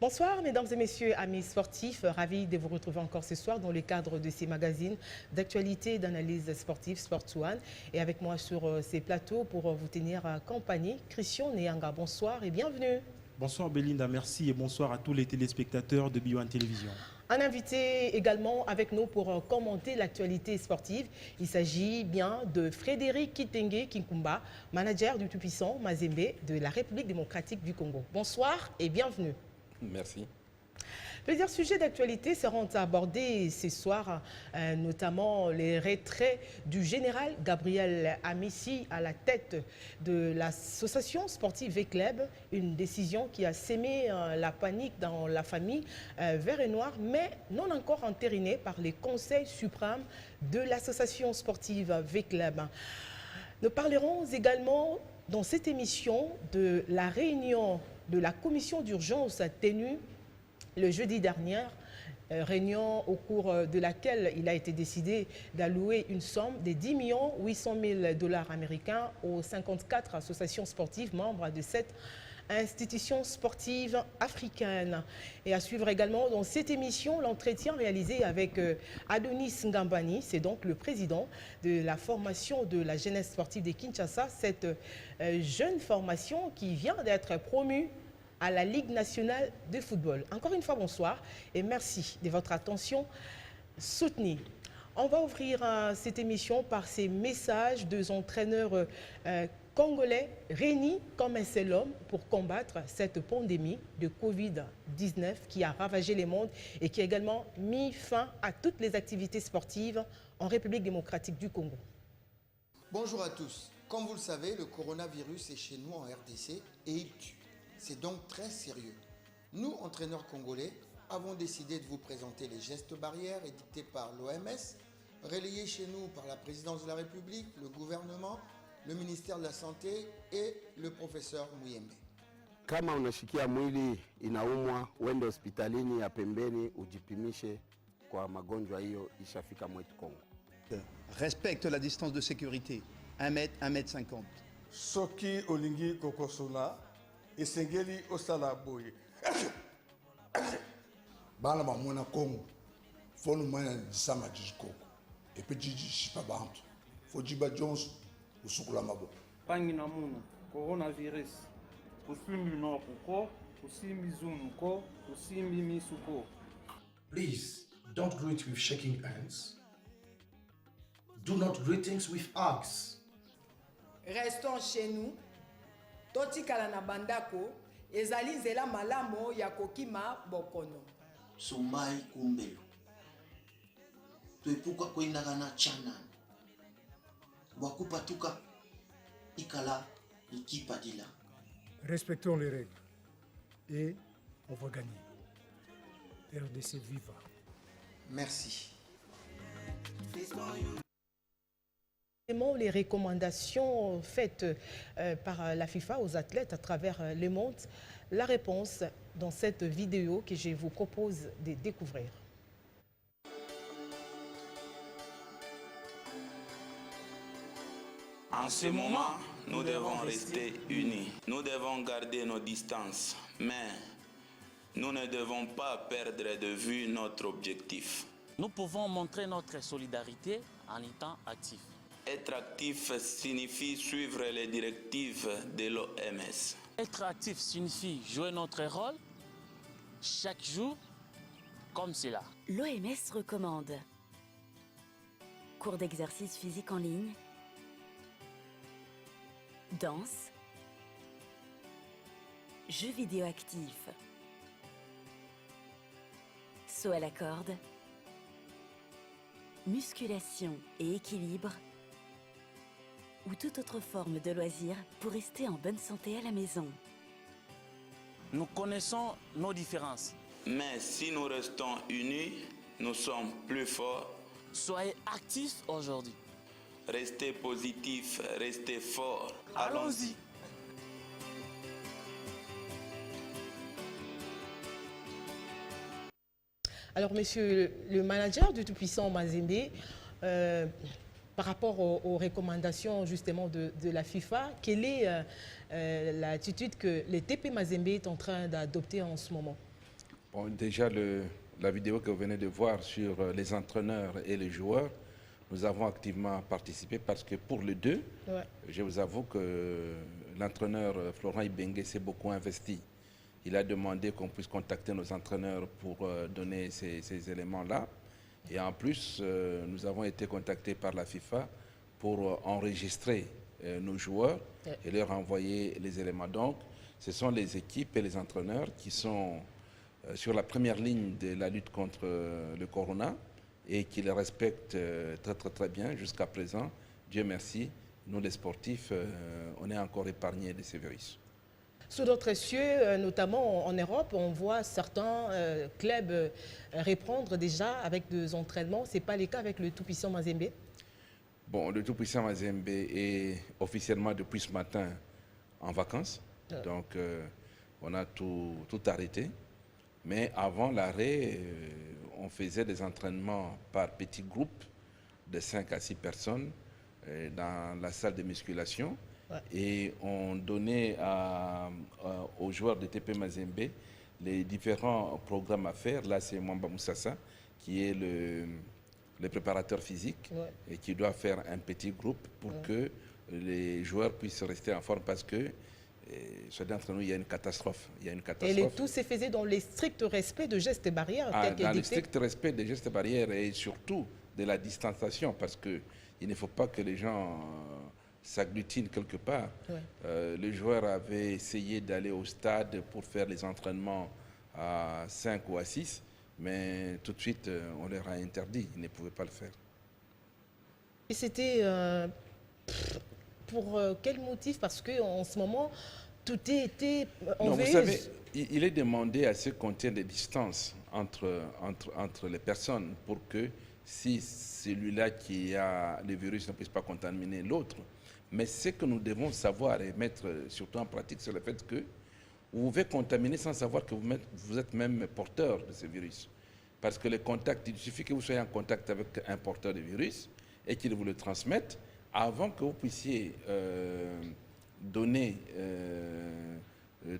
Bonsoir mesdames et messieurs, amis sportifs, ravi de vous retrouver encore ce soir dans le cadre de ces magazines d'actualité et d'analyse sportive Sport One. Et avec moi sur ces plateaux pour vous tenir compagnie, Christian Nyanga. Bonsoir et bienvenue. Bonsoir Belinda, merci et bonsoir à tous les téléspectateurs de BioOne Télévision. Un invité également avec nous pour commenter l'actualité sportive. Il s'agit bien de Frédéric Kitenge Kinkumba, manager du tout-puissant Mazembe de la République démocratique du Congo. Bonsoir et bienvenue. Merci. Plusieurs sujets d'actualité seront abordés ce soir, notamment les retraits du général Gabriel Amissi à la tête de l'association sportive V-Club, une décision qui a sémé la panique dans la famille vert et noir, mais non encore entérinée par les conseils suprêmes de l'association sportive V-Club. Nous parlerons également dans cette émission de la réunion de la commission d'urgence tenue le jeudi dernier, réunion au cours de laquelle il a été décidé d'allouer une somme de 10 800 000 $ américains aux 54 associations sportives membres de cette institution sportive africaine. Et à suivre également dans cette émission l'entretien réalisé avec Adonis Ngambani, c'est donc le président de la formation de la jeunesse sportive de Kinshasa, cette jeune formation qui vient d'être promue à la Ligue nationale de football. Encore une fois, bonsoir et merci de votre attention soutenue. On va ouvrir cette émission par ces messages de entraîneurs congolais réunis comme un seul homme pour combattre cette pandémie de Covid-19 qui a ravagé le monde et qui a également mis fin à toutes les activités sportives en République démocratique du Congo. Bonjour à tous. Comme vous le savez, le coronavirus est chez nous en RDC et il tue. C'est donc très sérieux. Nous, entraîneurs congolais, avons décidé de vous présenter les gestes barrières édictés par l'OMS, relayés chez nous par la présidence de la République, le gouvernement, le ministère de la Santé et le professeur Muyembe. Kama unashikia mwili inaumwa, uende hospitalini ya pembeni ujipimishe kwa magonjwa hiyo ishafika mwetu Kongo. Respecte la distance de sécurité, 1 mètre, 1 mètre 50. Soki olingi kokosona esengeli osala boye bana bamona Congo fonu mana disama jikoko epe jishipa bantu fo jiba Jones usukula maboko pangi na muna coronavirus usimbi no kuko usimbi zunu ko usimbi misuko. Please don't greet with shaking hands. Do not greetings with hugs. Restons chez nous. Totikala na bandako ezali nzela malamo ya kokima bokono. Somai kumbelo. Tuepuka kwenda na chana. Wakupa tuka ikala ikipadila. Respectons les règles et on va gagner. RDC viva. Merci. Les recommandations faites par la FIFA aux athlètes à travers le monde, la réponse dans cette vidéo que je vous propose de découvrir. En ce moment, nous devons rester unis. Nous devons garder nos distances, mais nous ne devons pas perdre de vue notre objectif. Nous pouvons montrer notre solidarité en étant actifs. Être actif signifie suivre les directives de l'OMS. Être actif signifie jouer notre rôle chaque jour comme cela. L'OMS recommande cours d'exercice physique en ligne, danse, jeux vidéo actifs, saut à la corde, musculation et équilibre, ou toute autre forme de loisir pour rester en bonne santé à la maison. Nous connaissons nos différences. Mais si nous restons unis, nous sommes plus forts. Soyez actifs aujourd'hui. Restez positifs, restez forts. Allons-y. Alors, monsieur le manager du tout-puissant Mazembe, par rapport aux recommandations justement de la FIFA, quelle est l'attitude que le TP Mazembe est en train d'adopter en ce moment? Bon, déjà, la vidéo que vous venez de voir sur les entraîneurs et les joueurs, nous avons activement participé parce que pour les deux, je vous avoue que l'entraîneur Florent Ibenge s'est beaucoup investi. Il a demandé qu'on puisse contacter nos entraîneurs pour donner ces éléments-là. Et en plus, nous avons été contactés par la FIFA pour enregistrer nos joueurs et leur envoyer les éléments. Donc, ce sont les équipes et les entraîneurs qui sont sur la première ligne de la lutte contre le corona et qui le respectent très bien jusqu'à présent. Dieu merci, nous les sportifs, on est encore épargnés de ces virus. Sous d'autres cieux, notamment en Europe, on voit certains clubs reprendre déjà avec des entraînements. Ce n'est pas le cas avec le tout-puissant Mazembe? Bon, le tout-puissant Mazembe est officiellement depuis ce matin en vacances. Donc, on a tout arrêté. Mais avant l'arrêt, on faisait des entraînements par petits groupes de 5 à 6 personnes dans la salle de musculation. Et on donnait aux joueurs de TP Mazembe les différents programmes à faire. Là, c'est Mwamba Moussassa qui est le préparateur physique et qui doit faire un petit groupe pour que les joueurs puissent rester en forme parce que soit d'entre nous, il y a une catastrophe. Et le tout se faisait dans le strict respect de gestes barrières. Dans le strict respect des gestes barrières et surtout de la distanciation parce qu'il ne faut pas que les gens s'agglutinent quelque part. Le joueur avait essayé d'aller au stade pour faire les entraînements à 5 ou à 6, mais tout de suite, on leur a interdit. Ils ne pouvaient pas le faire. Et c'était pour quel motif? Parce qu'en ce moment, tout était en veilleuse. Vous savez, il est demandé à ce qu'on tienne des distances entre les personnes pour que si celui-là qui a le virus ne puisse pas contaminer l'autre. Mais ce que nous devons savoir et mettre surtout en pratique, c'est le fait que vous pouvez contaminer sans savoir que vous êtes même porteur de ce virus. Parce que le contact, il suffit que vous soyez en contact avec un porteur de virus et qu'il vous le transmette avant que vous puissiez donner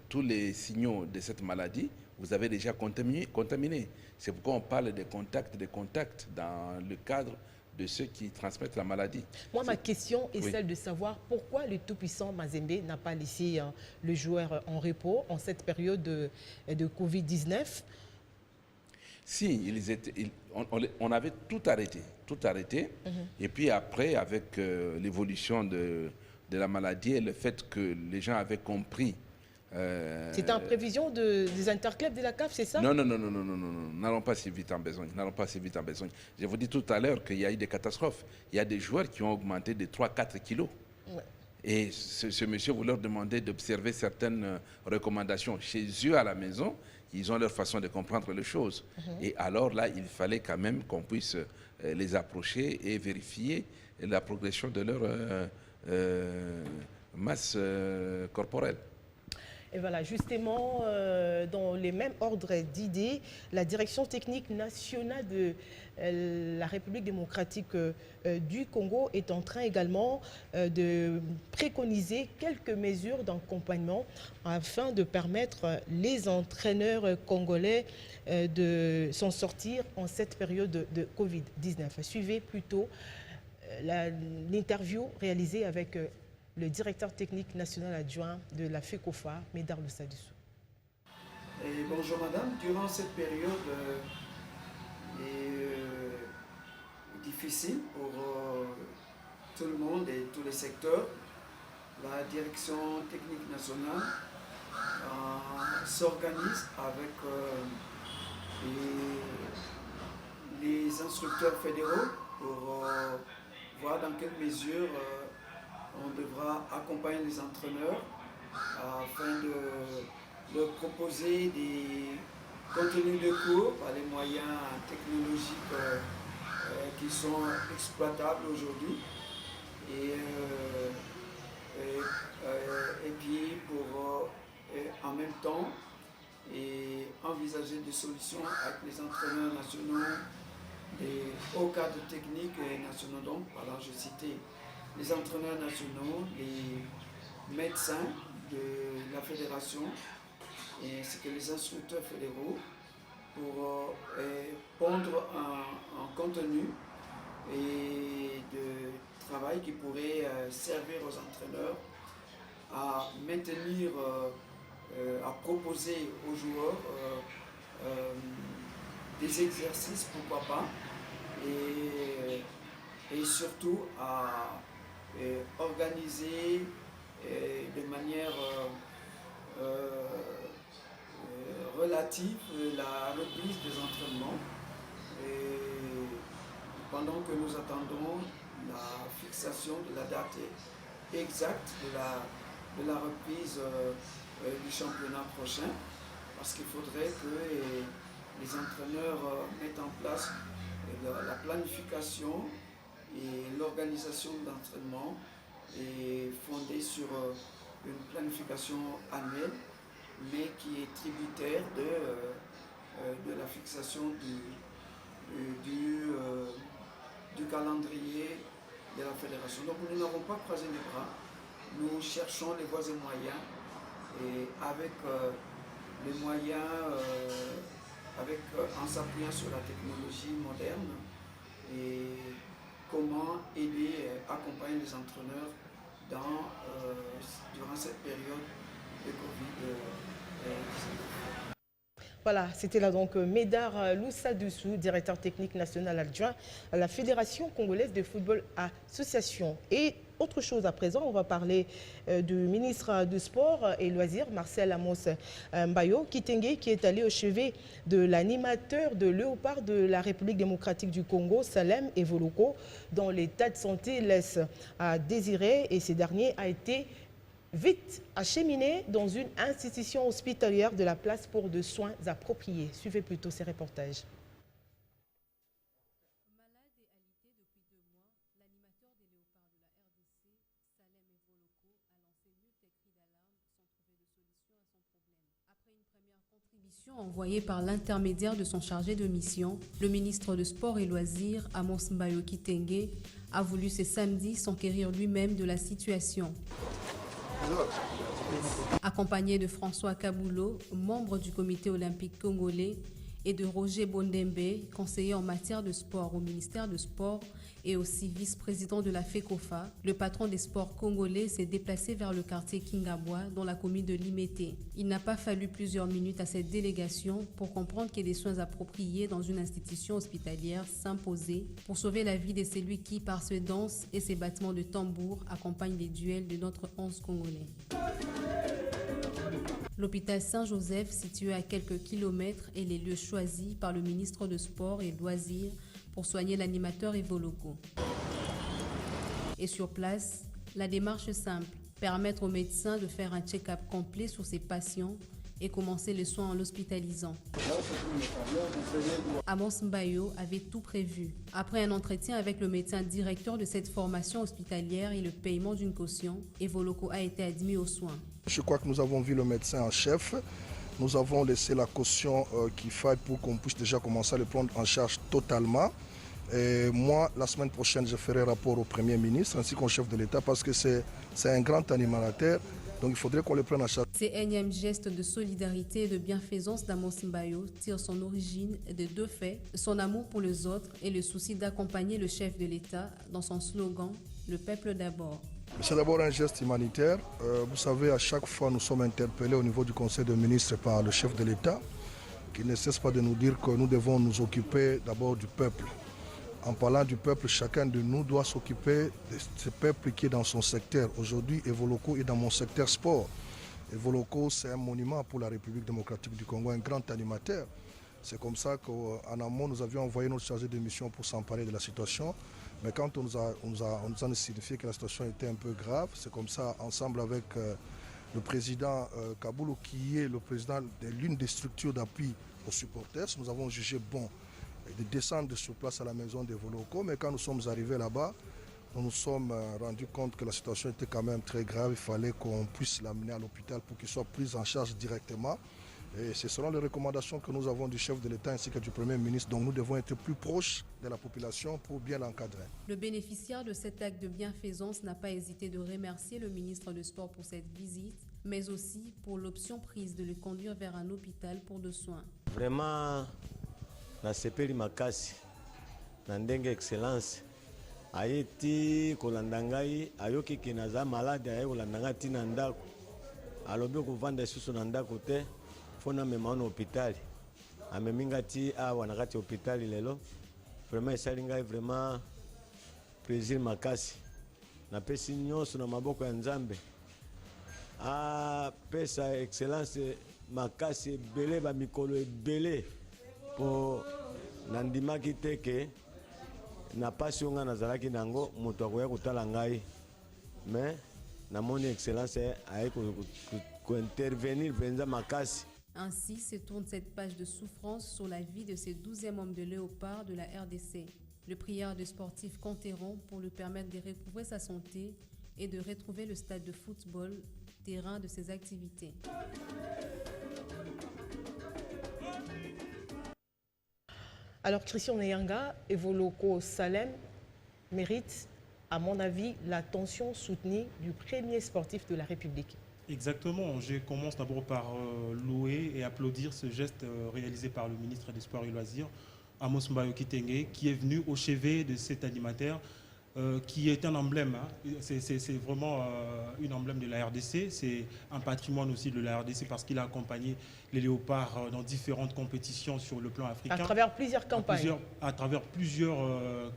tous les signaux de cette maladie. Vous avez déjà contaminé. C'est pourquoi on parle de contacts dans le cadre de ceux qui transmettent la maladie. Moi, ma question est celle de savoir pourquoi le tout-puissant Mazembe n'a pas laissé le joueur en repos en cette période de Covid-19. Si, on avait tout arrêté. Et puis après, avec l'évolution de la maladie et le fait que les gens avaient compris. C'était en prévision des interclubs de la CAF, c'est ça? Non, n'allons pas si vite en besogne. Je vous dis tout à l'heure qu'il y a eu des catastrophes. Il y a des joueurs qui ont augmenté de 3-4 kilos. Et ce monsieur, vous leur demandez d'observer certaines recommandations chez eux à la maison. Ils ont leur façon de comprendre les choses. Et alors là, il fallait quand même qu'on puisse les approcher et vérifier la progression de leur masse corporelle. Et voilà, justement, dans les mêmes ordres d'idées, la direction technique nationale de la République démocratique du Congo est en train également de préconiser quelques mesures d'accompagnement afin de permettre les entraîneurs congolais de s'en sortir en cette période de Covid-19. Suivez plutôt l'interview réalisée avec le directeur technique national adjoint de la FECOFA, Médard Lussadissou. Bonjour madame, durant cette période difficile pour tout le monde et tous les secteurs, la direction technique nationale s'organise avec les instructeurs fédéraux pour voir dans quelle mesure on devra accompagner les entraîneurs afin de leur proposer des contenus de cours par les moyens technologiques qui sont exploitables aujourd'hui. Et puis pour en même temps envisager des solutions avec les entraîneurs nationaux, les hauts cadres techniques et nationaux. Donc, voilà, je citais les entraîneurs nationaux, les médecins de la fédération, ainsi que les instructeurs fédéraux, pour pondre un contenu et de travail qui pourrait servir aux entraîneurs à maintenir, à proposer aux joueurs des exercices, pourquoi pas, et surtout à organiser de manière relative la reprise des entraînements pendant que nous attendons la fixation de la date exacte de la reprise du championnat prochain, parce qu'il faudrait que les entraîneurs mettent en place la planification et l'organisation d'entraînement est fondée sur une planification annuelle, mais qui est tributaire de la fixation du calendrier de la fédération. Donc nous n'avons pas croisé les bras, nous cherchons les voies et moyens, et avec les moyens, en s'appuyant sur la technologie moderne, et comment aider, accompagner les entraîneurs durant cette période de Covid-19. Voilà, c'était là donc Médard Loussa Dussou, directeur technique national adjoint à la Fédération congolaise de football association. Et autre chose à présent, on va parler du ministre du Sport et Loisirs, Marcel Amos Mbayo Kitenge, qui est allé au chevet de l'animateur de Léopard de la République démocratique du Congo, Salem Evoloko, dont l'état de santé laisse à désirer, et ce dernier a été vite acheminé dans une institution hospitalière de la place pour de soins appropriés. Suivez plutôt ces reportages. Malade et alité depuis 2 mois, l'animateur des Léopards de la RDC, Salem Evoloko, a lancé multiples cris d'alarme sans trouver de solution à son problème. Après une première contribution envoyée par l'intermédiaire de son chargé de mission, le ministre de Sport et Loisirs, Amos Mbayo Kitenge, a voulu ce samedi s'enquérir lui-même de la situation. Accompagné de François Kaboulot, membre du comité olympique congolais, et de Roger Bondembe, conseiller en matière de sport au ministère de Sport et aussi vice-président de la FECOFA, le patron des sports congolais s'est déplacé vers le quartier Kingabwa dans la commune de Limete. Il n'a pas fallu plusieurs minutes à cette délégation pour comprendre que des soins appropriés dans une institution hospitalière s'imposaient pour sauver la vie de celui qui, par ses danses et ses battements de tambour, accompagne les duels de notre 11 congolais. L'hôpital Saint-Joseph, situé à quelques kilomètres, est les lieux choisis par le ministre de Sport et Loisirs pour soigner l'animateur Evoloko. Et sur place, la démarche simple, permettre aux médecins de faire un check-up complet sur ses patients et commencer les soins en l'hospitalisant. Amos Mbayo avait tout prévu. Après un entretien avec le médecin directeur de cette formation hospitalière et le paiement d'une caution, Evoloko a été admis aux soins. Je crois que nous avons vu le médecin en chef. Nous avons laissé la caution qu'il faille pour qu'on puisse déjà commencer à le prendre en charge totalement. Et moi, la semaine prochaine, je ferai rapport au Premier ministre ainsi qu'au chef de l'État parce que c'est un grand animateur. Donc il faudrait qu'on le prenne en charge. Ces énièmes gestes de solidarité et de bienfaisance d'Amos Mbayo tirent son origine de 2 faits, son amour pour les autres et le souci d'accompagner le chef de l'État dans son slogan « Le peuple d'abord ». C'est d'abord un geste humanitaire. Vous savez, à chaque fois, nous sommes interpellés au niveau du Conseil des ministres par le chef de l'État, qui ne cesse pas de nous dire que nous devons nous occuper d'abord du peuple. En parlant du peuple, chacun de nous doit s'occuper de ce peuple qui est dans son secteur. Aujourd'hui, Evoloko est dans mon secteur sport. Evoloko, c'est un monument pour la République démocratique du Congo, un grand animateur. C'est comme ça qu'en amont, nous avions envoyé notre chargé de mission pour s'emparer de la situation. Mais quand on nous a signifié que la situation était un peu grave, c'est comme ça, ensemble avec le président Kaboulou, qui est le président de l'une des structures d'appui aux supporters, nous avons jugé bon de descendre sur place à la maison d'Evoloko. Mais quand nous sommes arrivés là-bas, nous nous sommes rendus compte que la situation était quand même très grave. Il fallait qu'on puisse l'amener à l'hôpital pour qu'il soit pris en charge directement. Et c'est selon les recommandations que nous avons du chef de l'État ainsi que du Premier ministre. Donc nous devons être plus proches de la population pour bien l'encadrer. Le bénéficiaire de cet acte de bienfaisance n'a pas hésité de remercier le ministre du Sport pour cette visite, mais aussi pour l'option prise de le conduire vers un hôpital pour de soins. Vraiment, nasepeli makasi na ndenge excellence ayeti kolanda ngai ayoki ke naza malade aye kolanda ngai tina ndako alobi kovanda lisusu na ndako te fo namema na hôpital amemi ngai ti awa na kati ya hôpital lelo. Vraiment esali ngai vraiment plaisir makasi, napesi nyonso na maboko ya Nzambe apesa excellence makasi ebele bamikolo ebele mpo nandimaki te ke na pasi oyo ngai nazalaki nango moto akoya kotala ngai, mais namoni excellence aye kointervenir mpenza makasi. Ainsi se tourne cette page de souffrance sur la vie de ces 12e hommes de léopard de la RDC. Le prieur de sportif Conteron pour lui permettre de recouvrer sa santé et de retrouver le stade de football, terrain de ses activités. Alors Christian Nyanga et Voloko Salem méritent, à mon avis, l'attention soutenue du premier sportif de la République. Exactement. Je commence d'abord par louer et applaudir ce geste réalisé par le ministre des Sports et Loisirs, Amos Mbayo Kitenge, qui est venu au chevet de cet animateur, qui est un emblème. Hein. C'est vraiment un emblème de la RDC. C'est un patrimoine aussi de la RDC parce qu'il a accompagné les léopards dans différentes compétitions sur le plan africain. À travers plusieurs campagnes. À travers plusieurs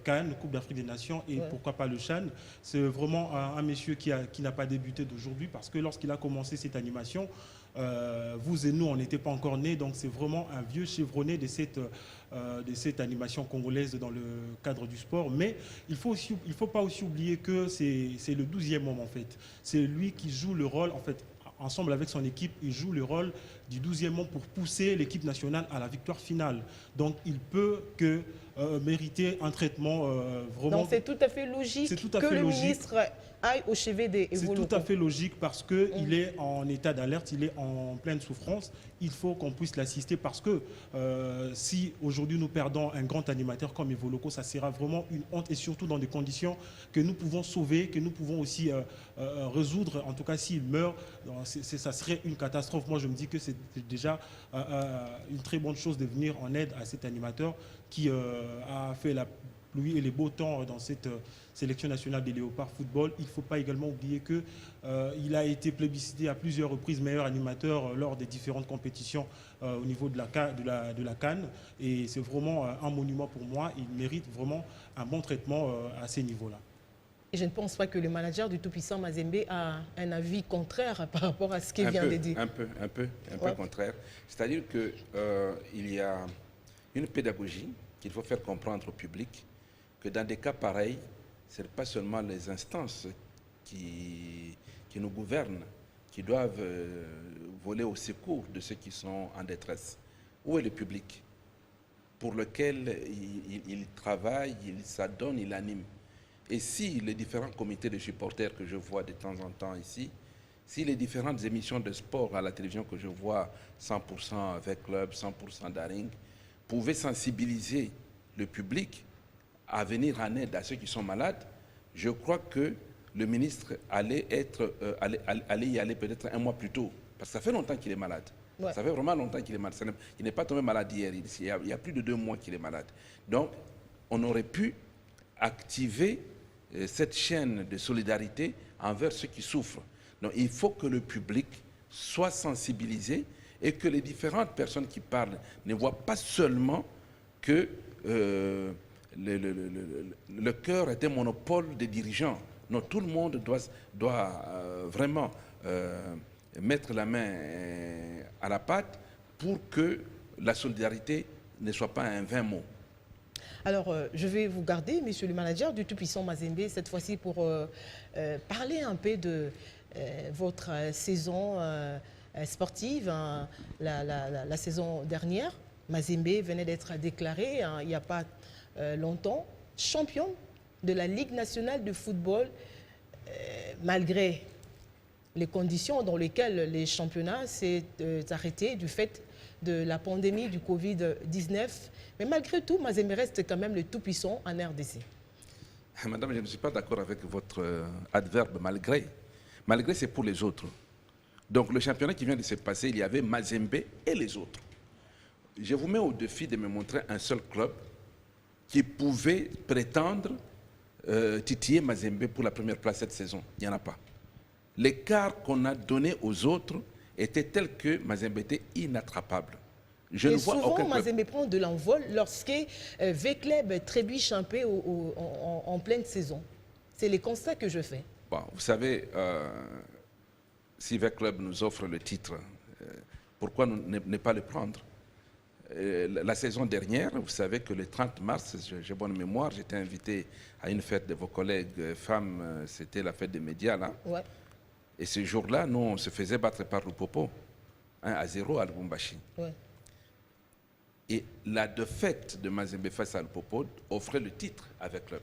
Cannes, Coupe d'Afrique des Nations et pourquoi pas le Chan. C'est vraiment un monsieur qui n'a pas débuté d'aujourd'hui parce que lorsqu'il a commencé cette animation, vous et nous, on n'était pas encore nés, donc c'est vraiment un vieux chevronné de cette animation congolaise dans le cadre du sport. Mais il ne faut pas aussi oublier que c'est le 12e homme en fait. C'est lui qui joue le rôle, en fait, ensemble avec son équipe, il joue le rôle du 12e homme pour pousser l'équipe nationale à la victoire finale. Donc il peut que mériter un traitement vraiment... Donc c'est tout à fait logique que le ministre aille au chevet des Voloko. C'est tout à fait logique parce qu'il est en état d'alerte, il est en pleine souffrance. Il faut qu'on puisse l'assister parce que si aujourd'hui nous perdons un grand animateur comme Voloko, ça sera vraiment une honte et surtout dans des conditions que nous pouvons sauver, que nous pouvons aussi résoudre. En tout cas, s'il meurt, ça serait une catastrophe. Moi, je me dis que c'est déjà une très bonne chose de venir en aide à cet animateur qui a fait la pluie et les beaux temps dans cette sélection nationale des léopards football. Il ne faut pas également oublier qu'il a été plébiscité à plusieurs reprises meilleur animateur lors des différentes compétitions au niveau de la CAN. Et c'est vraiment un monument pour moi. Il mérite vraiment un bon traitement à ces niveaux-là. Et je ne pense pas que le manager du tout-puissant Mazembe a un avis contraire par rapport à ce qu'il vient de dire. Un peu contraire. C'est-à-dire qu'il y a une pédagogie qu'il faut faire comprendre au public que dans des cas pareils, ce n'est pas seulement les instances qui nous gouvernent qui doivent voler au secours de ceux qui sont en détresse. Où est le public pour lequel il travaille, il s'adonne, il anime? Et si les différents comités de supporters que je vois de temps en temps ici, si les différentes émissions de sport à la télévision que je vois, 100% avec club, 100% Daring, pouvaient sensibiliser le public à venir en aide à ceux qui sont malades, je crois que le ministre allait y aller peut-être un mois plus tôt. Parce que ça fait longtemps qu'il est malade. Ouais. Ça fait vraiment longtemps qu'il est malade. Il n'est pas tombé malade hier. Il y a plus de 2 mois qu'il est malade. Donc, on aurait pu activer cette chaîne de solidarité envers ceux qui souffrent. Donc, il faut que le public soit sensibilisé et que les différentes personnes qui parlent ne voient pas seulement que le cœur est un monopole des dirigeants. Non, tout le monde doit vraiment mettre la main à la pâte pour que la solidarité ne soit pas un vain mot. Alors, je vais vous garder, monsieur le manager du tout-puissant Mazembe, cette fois-ci pour parler un peu de votre saison sportive. Hein, la saison dernière, Mazembe venait d'être déclaré, il n'y a pas longtemps, champion de la Ligue nationale de football, malgré les conditions dans lesquelles les championnats s'est arrêté du fait de la pandémie du Covid-19. Mais malgré tout, Mazembe reste quand même le tout-puissant en RDC. Madame, je ne suis pas d'accord avec votre adverbe malgré. Malgré, c'est pour les autres. Donc le championnat qui vient de se passer, il y avait Mazembe et les autres. je vous mets au défi de me montrer un seul club qui pouvait prétendre titiller Mazembe pour la première place cette saison. Il n'y en a pas. L'écart qu'on a donné aux autres était tel que Mazembe était inattrapable. Je ne vois souvent, aucun club. Mazembe prend de l'envol lorsque V-Club trébuche un peu en pleine saison. C'est les constats que je fais. Bon, vous savez, si V-Club nous offre le titre, pourquoi ne pas le prendre? La saison dernière, vous savez que le 30 mars, j'ai bonne mémoire, j'étais invité à une fête de vos collègues femmes, c'était la fête des médias là. Ouais. Et ce jour-là, nous, on se faisait battre par Lupopo, 1-0 à Lubumbashi. Ouais. Et la défaite de Mazembe face à Lupopo offrait le titre avec Club.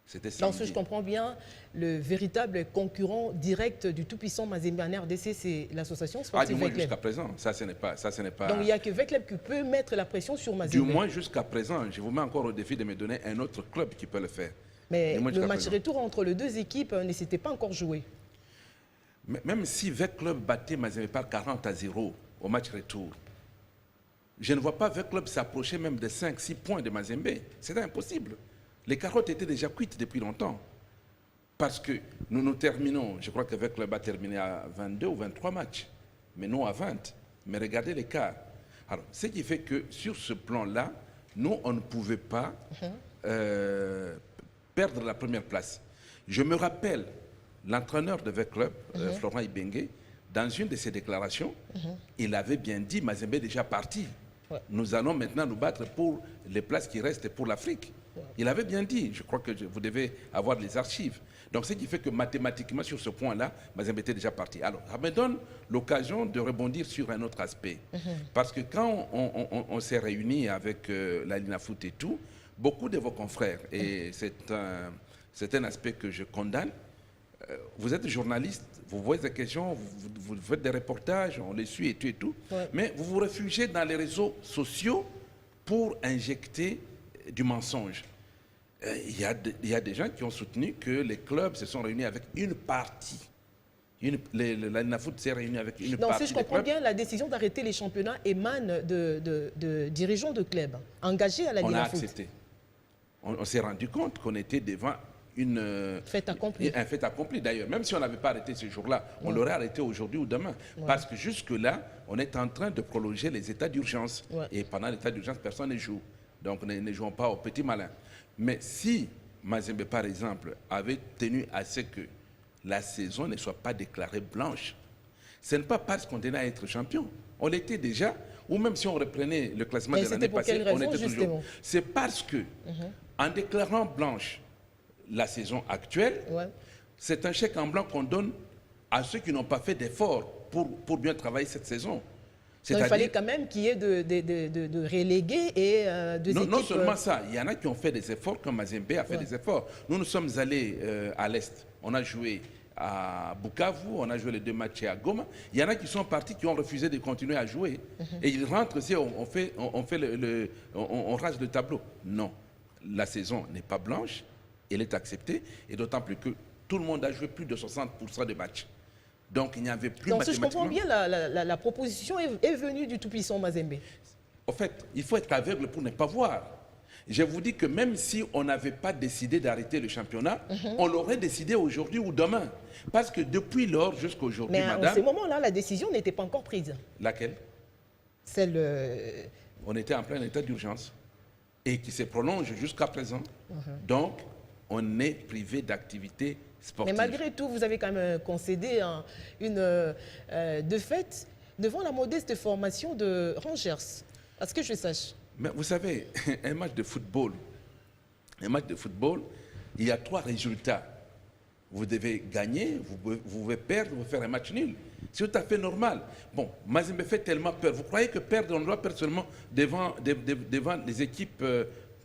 C'était ça. Donc, si je comprends bien, le véritable concurrent direct du tout-puissant Mazembe en RDC, c'est l'association sportive du moins V-Club. jusqu'à présent, ça ce n'est pas. Donc il n'y a que V-Club qui peut mettre la pression sur Mazembe. Du moins jusqu'à présent, je vous mets encore au défi de me donner un autre club qui peut le faire. Mais le match retour entre les deux équipes ne s'était pas encore joué. Même si V-Club battait Mazembe par 40-0 au match retour, je ne vois pas V-Club s'approcher même de 5-6 points de Mazembe. C'est impossible. Les carottes étaient déjà cuites depuis longtemps. Parce que nous terminons, je crois que V-Club a terminé à 22 ou 23 matchs, mais nous à 20. Mais regardez l'écart. Alors, ce qui fait que sur ce plan-là, nous, on ne pouvait pas perdre la première place. Je me rappelle, l'entraîneur de V-Club, Florent Ibengue, dans une de ses déclarations, il avait bien dit, Mazembe est déjà parti. Ouais. Nous allons maintenant nous battre pour les places qui restent pour l'Afrique. Ouais. Il avait bien dit, je crois que vous devez avoir les archives. Donc ce qui fait que mathématiquement sur ce point-là, Mazembe était déjà parti. Alors ça me donne l'occasion de rebondir sur un autre aspect. Parce que quand on s'est réunis avec la Lina Foot et tout, beaucoup de vos confrères, et c'est un aspect que je condamne, vous êtes journaliste, vous voyez des questions, vous faites des reportages, on les suit et tout, ouais. Mais vous vous réfugiez dans les réseaux sociaux pour injecter du mensonge. Il y a des gens qui ont soutenu que les clubs se sont réunis avec une partie. La NAFOOT s'est réunie avec une partie. Donc, si je comprends bien, la décision d'arrêter les championnats émane de dirigeants de clubs engagés à la NAFOOT. On a accepté. On s'est rendu compte qu'on était devant un fait accompli. D'ailleurs, même si on n'avait pas arrêté ce jour-là, on l'aurait arrêté aujourd'hui ou demain. Ouais. Parce que jusque-là, on est en train de prolonger les états d'urgence. Ouais. Et pendant l'état d'urgence, personne ne joue. Donc, ne jouons pas au petit malin. Mais si Mazembe, par exemple, avait tenu à ce que la saison ne soit pas déclarée blanche, ce n'est pas parce qu'on tenait à être champion. On l'était déjà, ou même si on reprenait le classement de l'année passée, on était toujours. C'est parce que, en déclarant blanche la saison actuelle, c'est un chèque en blanc qu'on donne à ceux qui n'ont pas fait d'efforts pour bien travailler cette saison. Donc, il fallait quand même qu'il y ait de relégués et de équipes... Non seulement ça, il y en a qui ont fait des efforts, comme Mazembe a fait des efforts. Nous sommes allés à l'Est, on a joué à Bukavu, on a joué les 2 matchs à Goma. Il y en a qui sont partis, qui ont refusé de continuer à jouer. Et ils rentrent ici, on rase le tableau. Non, la saison n'est pas blanche, elle est acceptée, et d'autant plus que tout le monde a joué plus de 60% des matchs. Donc il n'y avait plus mathématiquement... Donc si je comprends bien, la proposition est venue du tout-puissant Mazembe. En fait, il faut être aveugle pour ne pas voir. Je vous dis que même si on n'avait pas décidé d'arrêter le championnat, on l'aurait décidé aujourd'hui ou demain. Parce que depuis lors jusqu'à aujourd'hui, madame... Mais à ce moment-là, la décision n'était pas encore prise. Laquelle? Celle... On était en plein état d'urgence et qui se prolonge jusqu'à présent. Donc, on est privé d'activité sportive. Mais malgré tout, vous avez quand même concédé de fait devant la modeste formation de Rangers. À ce que je sache. Mais vous savez, un match de football, il y a 3 résultats. Vous devez gagner, vous pouvez perdre, vous faire un match nul. C'est tout à fait normal. Bon, Mazembe fait tellement peur. Vous croyez que perdre, on doit perdre seulement devant les équipes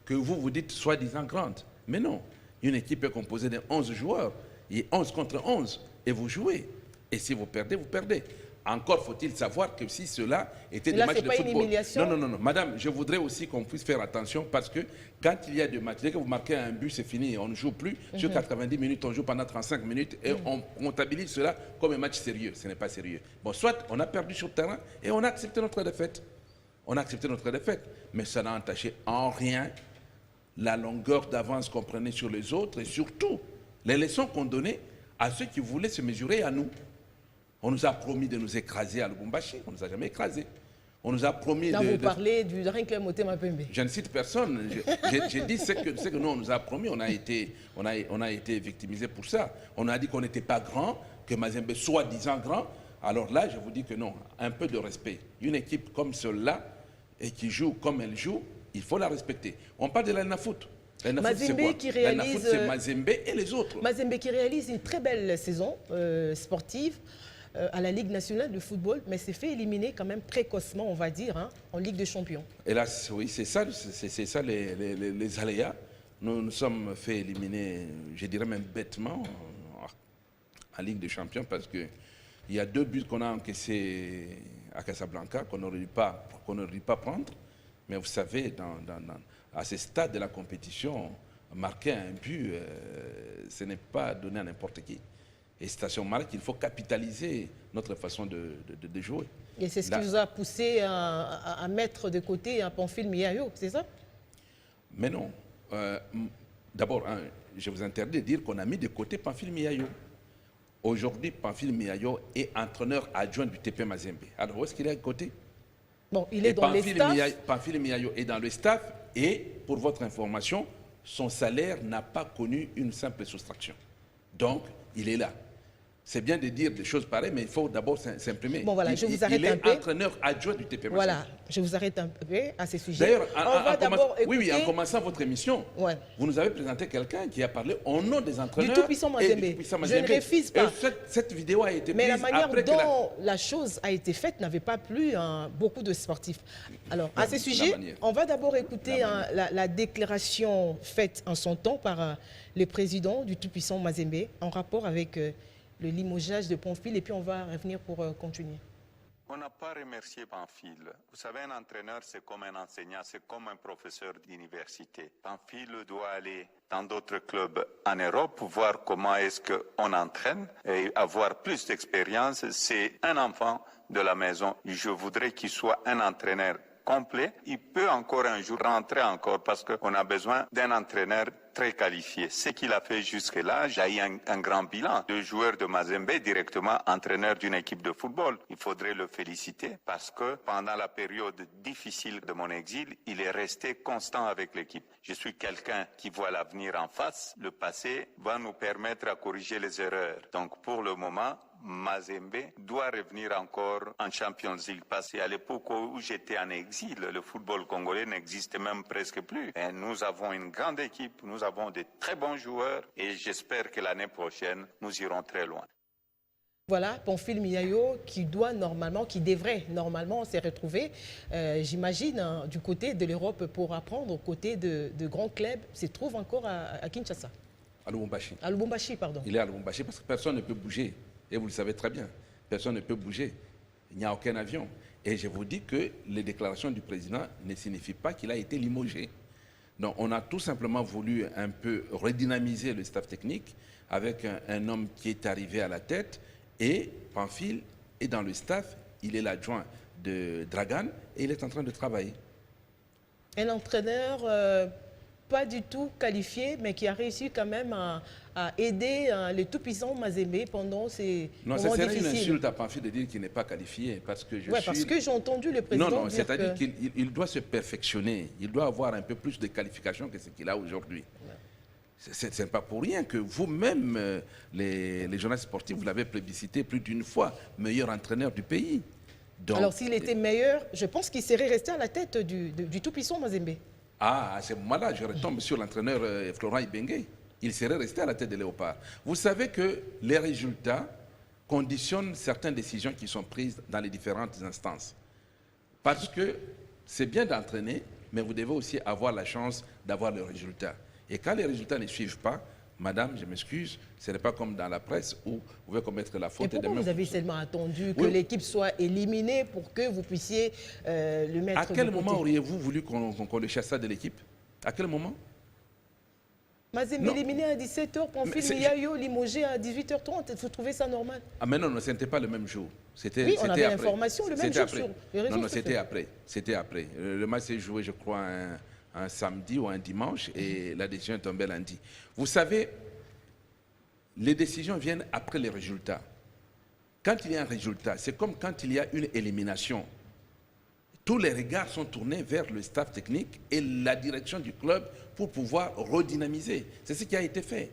que vous dites soi-disant grandes. Mais non. Une équipe est composée de 11 joueurs. Il y a 11 contre 11. Et vous jouez. Et si vous perdez, vous perdez. Encore faut-il savoir que si cela était des matchs de football. Non. Madame, je voudrais aussi qu'on puisse faire attention parce que quand il y a des matchs, dès que vous marquez un but, c'est fini. On ne joue plus. Sur 90 minutes, on joue pendant 35 minutes et on comptabilise cela comme un match sérieux. Ce n'est pas sérieux. Bon, soit on a perdu sur le terrain et on a accepté notre défaite. On a accepté notre défaite. Mais ça n'a entaché en rien la longueur d'avance qu'on prenait sur les autres et surtout les leçons qu'on donnait à ceux qui voulaient se mesurer à nous. On nous a promis de nous écraser à Lubumbashi, on ne nous a jamais écrasés. On nous a promis Là, vous parlez du Daring Club Motema Pembe. Je ne cite personne. J'ai dit ce que nous, on nous a promis. On a été victimisés pour ça. On a dit qu'on n'était pas grand, que Mazembe soit disant grand. Alors là, je vous dis que non, un peu de respect. Une équipe comme celle-là, et qui joue comme elle joue, il faut la respecter. On parle de l'Alnafoot. Mazembe qui réalise... c'est Mazembe et les autres. Mazembe qui réalise une très belle saison sportive à la Ligue nationale de football, mais s'est fait éliminer quand même précocement, on va dire, hein, en Ligue des champions. Hélas, oui, c'est ça les aléas. Nous nous sommes fait éliminer, je dirais même bêtement, en Ligue des champions, parce qu'il y a 2 buts qu'on a encaissés à Casablanca qu'on n'aurait dû pas prendre. Mais vous savez, à ce stade de la compétition, marquer un but, ce n'est pas donné à n'importe qui. Et c'est à ce moment-là qu'il faut capitaliser notre façon de jouer. Et c'est ce qui vous a poussé à mettre de côté un Pamphile Miayo, c'est ça? Mais non. D'abord, je vous interdis de dire qu'on a mis de côté Pamphile Miayo. Aujourd'hui, Pamphile Miayo est entraîneur adjoint du TP Mazembe. Alors, où est-ce qu'il est à côté? Bon, il est dans le staff. Pamphile Miayo est dans le staff et, pour votre information, son salaire n'a pas connu une simple soustraction. Donc, il est là. C'est bien de dire des choses pareilles, mais il faut d'abord s'imprimer. Bon, voilà, je vous arrête un peu. Il est entraîneur adjoint du TP Mazembe. Voilà, je vous arrête un peu à ce sujet. D'ailleurs, oui, en commençant votre émission, vous nous avez présenté quelqu'un qui a parlé au nom des entraîneurs. Du tout-puissant Mazembe. Je ne refuse pas. Cette vidéo a été prise. Mais la manière dont la chose a été faite n'avait pas plu à beaucoup de sportifs. Alors, à ce sujet, on va d'abord écouter la déclaration faite en son temps par le président du tout-puissant Mazembe en rapport avec le limogeage de Pamphile, et puis on va revenir pour continuer. On n'a pas remercié Pamphile. Vous savez, un entraîneur, c'est comme un enseignant, c'est comme un professeur d'université. Pamphile doit aller dans d'autres clubs en Europe, voir comment est-ce qu'on entraîne et avoir plus d'expérience. C'est un enfant de la maison. Je voudrais qu'il soit un entraîneur complet. Il peut encore un jour rentrer encore parce qu'on a besoin d'un entraîneur très qualifié. Ce qu'il a fait jusque-là, j'ai eu un grand bilan de joueur de Mazembe directement entraîneur d'une équipe de football. Il faudrait le féliciter parce que pendant la période difficile de mon exil, il est resté constant avec l'équipe. Je suis quelqu'un qui voit l'avenir en face. Le passé va nous permettre à corriger les erreurs. Donc pour le moment, Mazembe doit revenir encore en Champions League parce qu'à l'époque où j'étais en exil, le football congolais n'existait même presque plus. Et nous avons une grande équipe, nous avons de très bons joueurs et j'espère que l'année prochaine, nous irons très loin. Voilà, Pamphile Miayo qui devrait normalement se retrouver, j'imagine, du côté de l'Europe pour apprendre aux côtés de grands clubs, se trouve encore à Kinshasa. À Lubumbashi. À Lubumbashi, pardon. Il est à Lubumbashi parce que personne ne peut bouger. Et vous le savez très bien, personne ne peut bouger. Il n'y a aucun avion. Et je vous dis que les déclarations du président ne signifient pas qu'il a été limogé. Donc on a tout simplement voulu un peu redynamiser le staff technique avec un homme qui est arrivé à la tête. Et Pamphile est dans le staff, il est l'adjoint de Dragan et il est en train de travailler. Un entraîneur pas du tout qualifié, mais qui a réussi quand même à aider le tout-puissant Mazembe pendant ces moments difficiles. Non, ça serait une insulte à Pamphile de dire qu'il n'est pas qualifié, parce que parce que j'ai entendu le président dire c'est-à-dire qu'il doit se perfectionner, il doit avoir un peu plus de qualifications que ce qu'il a aujourd'hui. Ouais. Ce n'est pas pour rien que vous-même, les journalistes sportifs, vous l'avez plébiscité plus d'une fois, meilleur entraîneur du pays. Donc, alors s'il était meilleur, je pense qu'il serait resté à la tête du tout-puissant Mazembe. Ah, à ce moment-là, je retombe sur l'entraîneur Florent Ibenge. Il serait resté à la tête des Léopards. Vous savez que les résultats conditionnent certaines décisions qui sont prises dans les différentes instances. Parce que c'est bien d'entraîner, mais vous devez aussi avoir la chance d'avoir le résultat. Et quand les résultats ne suivent pas, madame, je m'excuse, ce n'est pas comme dans la presse où vous pouvez commettre la faute. Et pourquoi vous avez seulement attendu que l'équipe soit éliminée pour que vous puissiez le mettre de côté? À quel moment auriez-vous voulu qu'on le chasse de l'équipe? À quel moment? Mazembe éliminé à 17h, Pamphile Miayo limogé à 18h30. Vous trouvez ça normal? Ah mais non, ce n'était pas le même jour. Oui, on avait l'information le même jour sur les réseaux sociaux. Non, c'était après. C'était après. Le match s'est joué, je crois, un samedi ou un dimanche et la décision est tombée lundi. Vous savez, les décisions viennent après les résultats. Quand il y a un résultat, c'est comme quand il y a une élimination. Tous les regards sont tournés vers le staff technique et la direction du club pour pouvoir redynamiser. C'est ce qui a été fait.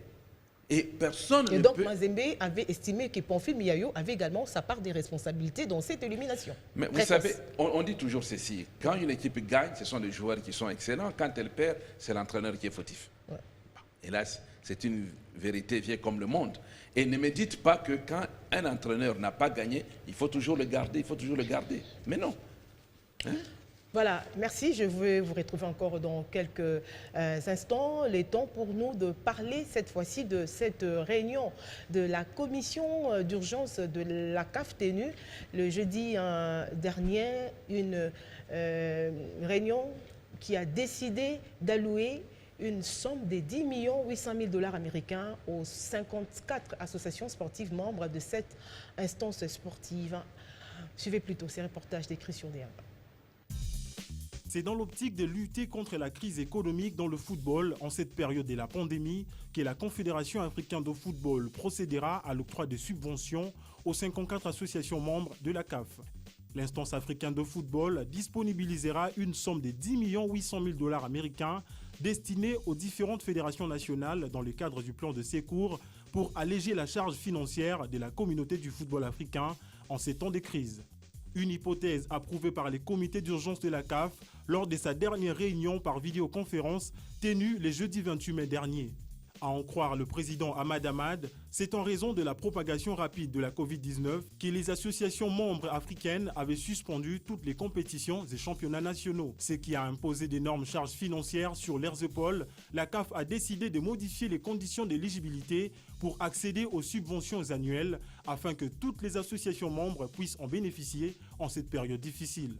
Et personne et ne donc peut... Mazembe avait estimé que Pamphile Miayo avait également sa part des responsabilités dans cette élimination. Mais vous savez, on dit toujours ceci. Quand une équipe gagne, ce sont les joueurs qui sont excellents. Quand elle perd, c'est l'entraîneur qui est fautif. Ouais. Hélas, c'est une vérité vieille comme le monde. Et ne me dites pas que quand un entraîneur n'a pas gagné, il faut toujours le garder, il faut toujours le garder. Mais non. Hein? Voilà, merci. Je vais vous retrouver encore dans quelques instants. Le temps pour nous de parler cette fois-ci de cette réunion de la commission d'urgence de la CAF tenue le jeudi dernier. Une réunion qui a décidé d'allouer une somme de 10 800 000 $ américains aux 54 associations sportives membres de cette instance sportive. Suivez plutôt ces reportages décrits sur DA. C'est dans l'optique de lutter contre la crise économique dans le football en cette période de la pandémie que la Confédération africaine de football procédera à l'octroi de subventions aux 54 associations membres de la CAF. L'instance africaine de football disponibilisera une somme de 10 800 000 $ américains destinée aux différentes fédérations nationales dans le cadre du plan de secours pour alléger la charge financière de la communauté du football africain en ces temps de crise. Une hypothèse approuvée par les comités d'urgence de la CAF lors de sa dernière réunion par vidéoconférence tenue le jeudi 28 mai dernier. À en croire le président Ahmad Ahmad, c'est en raison de la propagation rapide de la Covid-19 que les associations membres africaines avaient suspendu toutes les compétitions et championnats nationaux. Ce qui a imposé d'énormes charges financières sur leurs épaules, la CAF a décidé de modifier les conditions d'éligibilité pour accéder aux subventions annuelles afin que toutes les associations membres puissent en bénéficier en cette période difficile.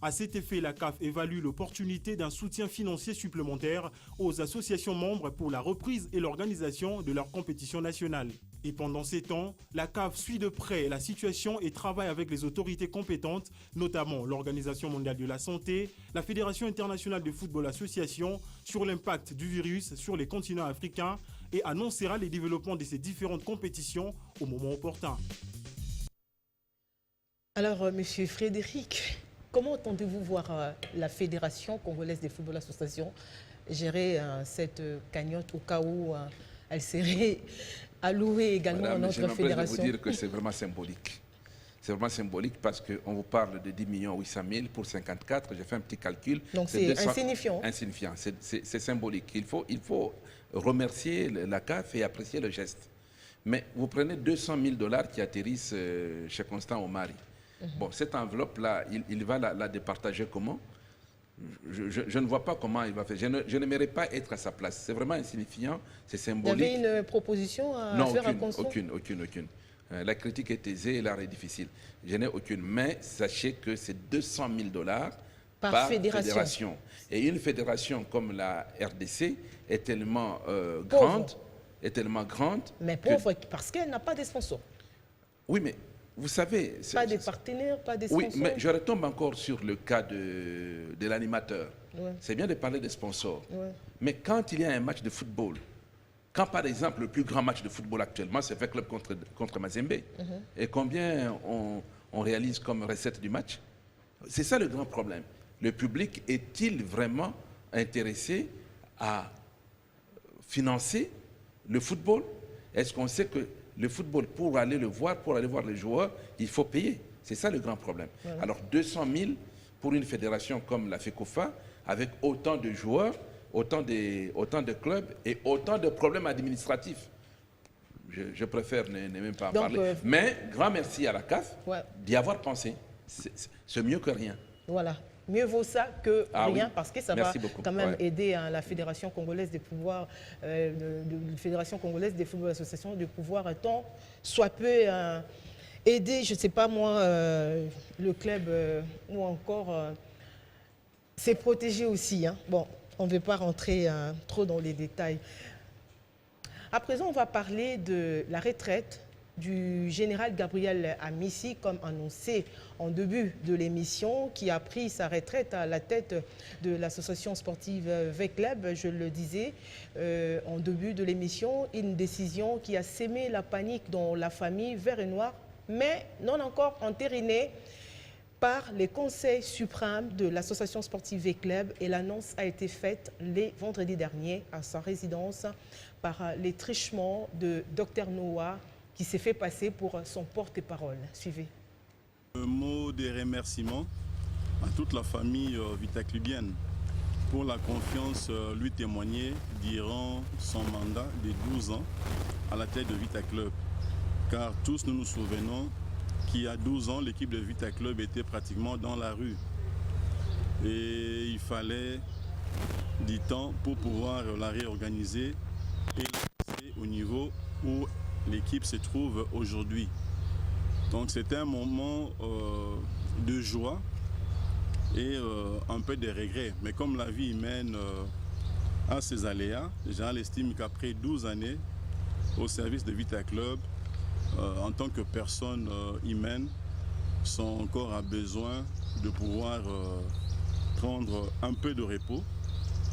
À cet effet, la CAF évalue l'opportunité d'un soutien financier supplémentaire aux associations membres pour la reprise et l'organisation de leurs compétitions nationales. Et pendant ces temps, la CAF suit de près la situation et travaille avec les autorités compétentes, notamment l'Organisation mondiale de la santé, la Fédération internationale de football association, sur l'impact du virus sur les continents africains et annoncera les développements de ces différentes compétitions au moment opportun. Alors, Monsieur Frédéric, comment entendez-vous voir la Fédération congolaise des football associations gérer cette cagnotte au cas où elle serait allouée également à notre fédération? Je veux vous dire que c'est vraiment symbolique. C'est vraiment symbolique parce qu'on vous parle de 10 800 000 pour 54. J'ai fait un petit calcul. Donc c'est insignifiant. Insignifiant. C'est symbolique. Il faut remercier la CAF et apprécier le geste. Mais vous prenez 200 000 $ qui atterrissent chez Constant Omari. Bon, cette enveloppe-là, il va la départager comment? Je ne vois pas comment il va faire. Je n'aimerais pas être à sa place. C'est vraiment insignifiant, c'est symbolique. Vous avez une proposition à faire à Constant? Non, aucune. La critique est aisée et l'art est difficile. Je n'ai aucune. Mais sachez que c'est 200 000 $ par fédération. Et une fédération comme la RDC est tellement grande. Mais pauvre parce qu'elle n'a pas de sponsors. Oui, mais vous savez... Pas de partenaires, pas de sponsors. Oui, mais je retombe encore sur le cas de l'animateur. Ouais. C'est bien de parler des sponsors. Ouais. Mais quand il y a un match de football, quand par exemple le plus grand match de football actuellement, c'est fait club contre Mazembe, et combien on réalise comme recette du match? C'est ça le grand problème. Le public est-il vraiment intéressé à financer le football? Est-ce qu'on sait que le football, pour aller le voir, pour aller voir les joueurs, il faut payer. C'est ça le grand problème. Voilà. Alors 200 000 pour une fédération comme la FECOFA, avec autant de joueurs, autant de clubs et autant de problèmes administratifs. Je préfère ne même pas en parler. Mais grand merci à la CAF d'y avoir pensé. C'est mieux que rien. Voilà. Mieux vaut ça que rien, parce que ça va quand même aider la Fédération congolaise des pouvoirs, Fédération congolaise des football associations de pouvoir tant soit peu aider, je ne sais pas moi, le club ou encore se protéger aussi. Hein. Bon, on ne veut pas rentrer trop dans les détails. À présent, on va parler de la retraite du général Gabriel Amissi, comme annoncé en début de l'émission, qui a pris sa retraite à la tête de l'association sportive V-Club, je le disais en début de l'émission, une décision qui a sémé la panique dans la famille vert et noir, mais non encore entérinée par les conseils suprêmes de l'association sportive V-Club, et l'annonce a été faite le vendredi dernier à sa résidence par les trichements de Dr Noah, qui s'est fait passer pour son porte-parole. Suivez. Un mot de remerciement à toute la famille vitaclubienne pour la confiance lui témoignée durant son mandat de 12 ans à la tête de Vita Club. Car tous nous nous souvenons qu'il y a 12 ans, l'équipe de Vita Club était pratiquement dans la rue. Et il fallait du temps pour pouvoir la réorganiser et la passer au niveau où l'équipe se trouve aujourd'hui. Donc c'était un moment de joie et un peu de regret. Mais comme la vie mène à ses aléas, Jean estime qu'après 12 années au service de Vita Club, en tant que personne humaine, son corps a besoin de pouvoir prendre un peu de repos.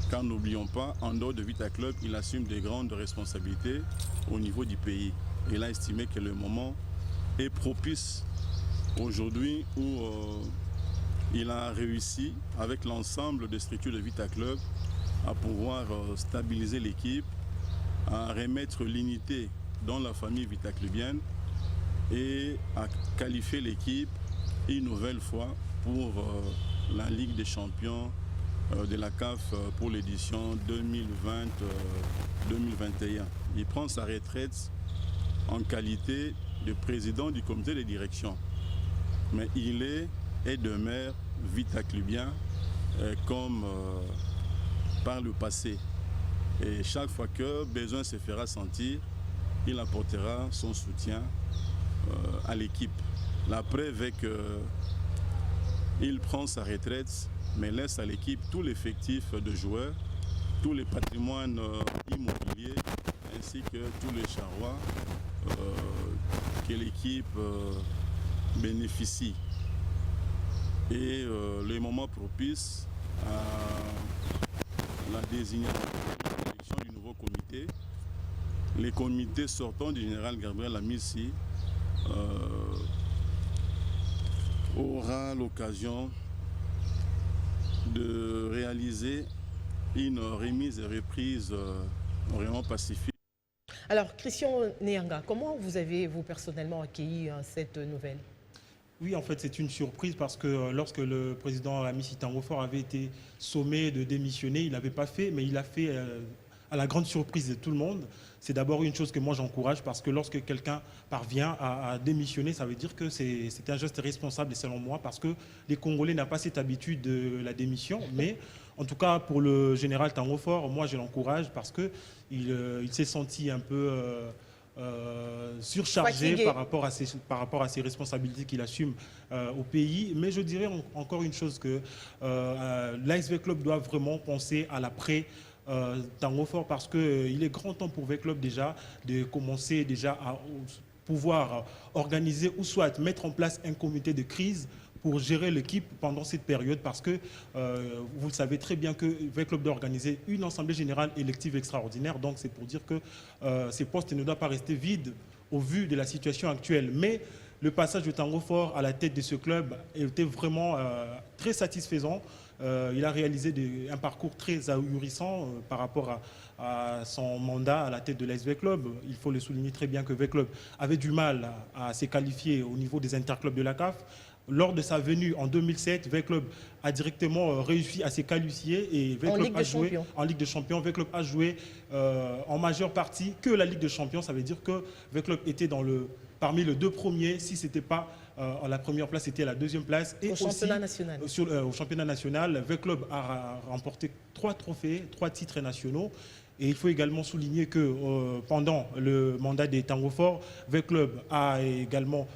Car n'oublions pas, en dehors de Vita Club, il assume des grandes responsabilités au niveau du pays. Il a estimé que le moment est propice aujourd'hui où il a réussi, avec l'ensemble des structures de Vita Club, à pouvoir stabiliser l'équipe, à remettre l'unité dans la famille vitaclubienne et à qualifier l'équipe une nouvelle fois pour la Ligue des champions de la CAF pour l'édition 2020-2021. Il prend sa retraite en qualité de président du comité de direction. Mais il est et demeure vitaclubien comme par le passé. Et chaque fois que besoin se fera sentir, il apportera son soutien à l'équipe. La preuve est qu'il prend sa retraite, mais laisse à l'équipe tout l'effectif de joueurs, tous les patrimoines immobiliers, ainsi que tous les charrois que l'équipe bénéficie. Et le moment propice à la désignation du nouveau comité, les comités sortants du général Gabriel Amissi aura l'occasion de réaliser une remise et reprise vraiment pacifique. Alors, Christian Nyanga, comment vous avez, vous, personnellement, accueilli cette nouvelle? Oui, en fait, c'est une surprise parce que lorsque le président Amissi Tangofor avait été sommé de démissionner, il n'avait pas fait, mais il a fait à la grande surprise de tout le monde. C'est d'abord une chose que moi j'encourage parce que lorsque quelqu'un parvient à démissionner, ça veut dire que c'est un geste responsable selon moi parce que les Congolais n'ont pas cette habitude de la démission. Mais en tout cas, pour le général Tangofor, moi je l'encourage parce qu'il s'est senti un peu surchargé par rapport à ses responsabilités qu'il assume au pays. Mais je dirais encore une chose que l'ASV Club doit vraiment penser à l'après Tangofor parce qu'il est grand temps pour V-Club déjà de commencer déjà à pouvoir organiser ou soit mettre en place un comité de crise pour gérer l'équipe pendant cette période parce que vous le savez très bien que V-Club doit organiser une assemblée générale élective extraordinaire. Donc c'est pour dire que ces postes ne doivent pas rester vides au vu de la situation actuelle. Mais le passage de Tangofor à la tête de ce club était vraiment très satisfaisant. Il a réalisé un parcours très ahurissant par rapport à son mandat à la tête de l'ASV Club. Il faut le souligner très bien que V-Club avait du mal à se qualifier au niveau des interclubs de la CAF. Lors de sa venue en 2007, V-Club a directement réussi à se qualifier et V-Club a joué en Ligue des Champions. V-Club a joué en majeure partie que la Ligue des Champions. Ça veut dire que V-Club était parmi les deux premiers, si ce n'était pas la première place, c'était la deuxième place. Et au championnat national. Au championnat national, V-Club a remporté 3 trophées, 3 titres nationaux. Et il faut également souligner que pendant le mandat des Tangofor, V-Club a également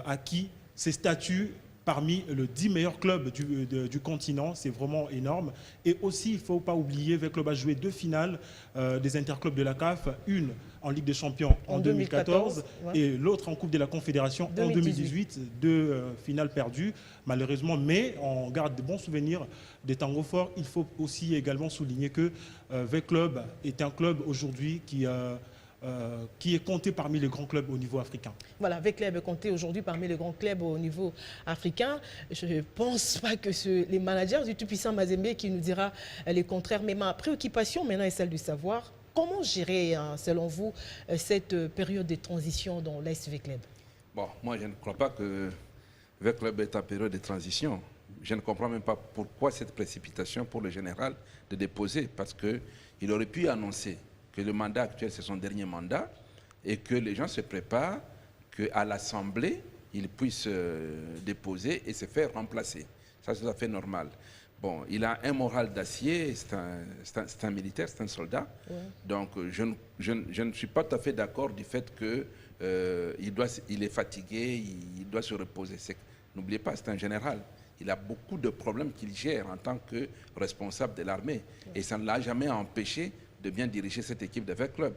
acquis ses statuts parmi les 10 meilleurs clubs du continent. C'est vraiment énorme. Et aussi, il ne faut pas oublier, le club a joué 2 finales des interclubs de la CAF, une en Ligue des Champions en 2014 et l'autre en Coupe de la Confédération en 2018. 2 finales perdues, malheureusement, mais on garde de bons souvenirs des Tango Forts. Il faut aussi également souligner que V-Club est un club aujourd'hui qui est compté parmi les grands clubs au niveau africain. Voilà, V-Club est compté aujourd'hui parmi les grands clubs au niveau africain. Je ne pense pas que les managers du tout-puissant Mazembe qui nous dira les contraires, mais ma préoccupation maintenant est celle de savoir comment gérer, selon vous, cette période de transition dans l'AS V-Club. Bon, moi je ne crois pas que V-Club est en période de transition. Je ne comprends même pas pourquoi cette précipitation pour le général de déposer, parce qu'il aurait pu annoncer que le mandat actuel, c'est son dernier mandat, et que les gens se préparent qu'à l'Assemblée, ils puissent déposer et se faire remplacer. Ça, c'est tout à fait normal. Bon, il a un moral d'acier, c'est un militaire, c'est un soldat. Ouais. Donc, je ne suis pas tout à fait d'accord du fait qu'il est fatigué, il doit se reposer. N'oubliez pas, c'est un général. Il a beaucoup de problèmes qu'il gère en tant que responsable de l'armée. Ouais. Et ça ne l'a jamais empêché de bien diriger cette équipe de V-Club.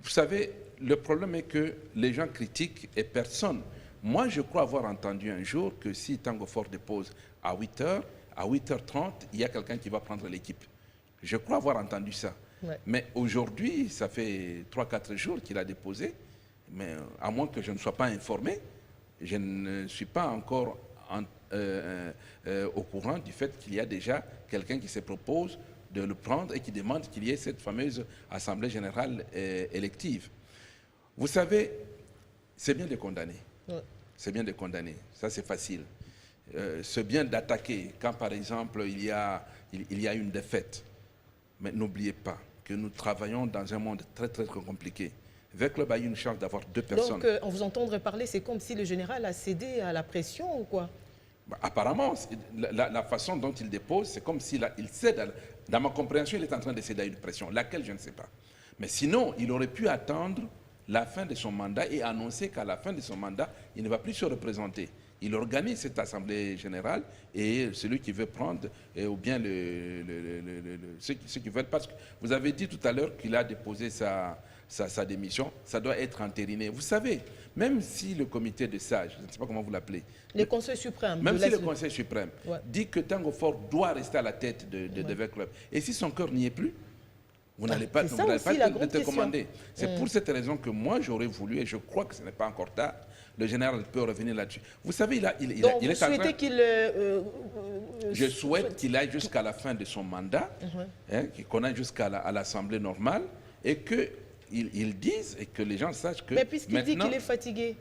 Vous savez, le problème est que les gens critiquent et personne. Moi, je crois avoir entendu un jour que si Tango Fort dépose à 8h, à 8h30, il y a quelqu'un qui va prendre l'équipe. Je crois avoir entendu ça. Ouais. Mais aujourd'hui, ça fait 3-4 jours qu'il a déposé. Mais à moins que je ne sois pas informé, je ne suis pas encore au courant du fait qu'il y a déjà quelqu'un qui se propose de le prendre et qui demande qu'il y ait cette fameuse Assemblée générale élective. Vous savez, c'est bien de condamner. Ouais. C'est bien de condamner. Ça, c'est facile. C'est bien d'attaquer quand, par exemple, il y a une défaite. Mais n'oubliez pas que nous travaillons dans un monde très, très compliqué. V-Club a eu une chance d'avoir 2 personnes. Donc, en vous entendre parler, c'est comme si le général a cédé à la pression ou quoi? Bah, apparemment, la façon dont il dépose, c'est comme s'il cède. Dans ma compréhension, il est en train de céder à une pression, laquelle je ne sais pas. Mais sinon, il aurait pu attendre la fin de son mandat et annoncer qu'à la fin de son mandat, il ne va plus se représenter. Il organise cette assemblée générale et celui qui veut prendre, ou bien ceux qui veulent, parce que vous avez dit tout à l'heure qu'il a déposé sa démission, ça doit être entériné. Vous savez, même si le comité de sages, je ne sais pas comment vous l'appelez, le Conseil suprême, même si le Conseil suprême dit que Tango Fort doit rester à la tête de V-Club, et si son cœur n'y est plus, vous n'allez pas le commander. C'est pour cette raison que moi j'aurais voulu, et je crois que ce n'est pas encore tard, le général peut revenir là-dessus. Vous savez, il est souhaitez qu'il... Je souhaite qu'il aille jusqu'à la fin de son mandat, qu'on aille jusqu'à l'Assemblée normale, et qu'ils disent, et que les gens sachent que... Mais puisqu'il dit qu'il est fatigué.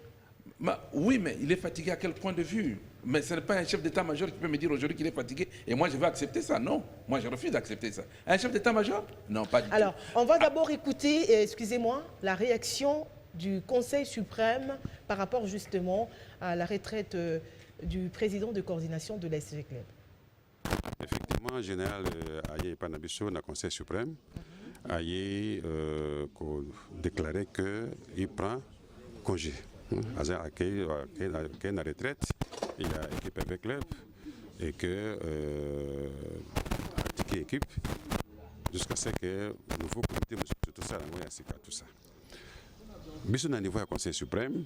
Oui, mais il est fatigué à quel point de vue? Mais ce n'est pas un chef d'état-major qui peut me dire aujourd'hui qu'il est fatigué et moi je vais accepter ça. Non, moi je refuse d'accepter ça. Un chef d'état-major? Non, pas du tout. Alors, on va d'abord écouter, excusez-moi, la réaction du Conseil suprême par rapport justement à la retraite du président de coordination de l'AS V-Club. Effectivement, général Aye Panabiso, dans le Conseil suprême, a déclaré qu'il prend congé. Qu'il a une retraite, il a équipe avec club et que équipe jusqu'à ce que le nouveau comité tout ça, tout ça. Bisous au niveau du Conseil suprême,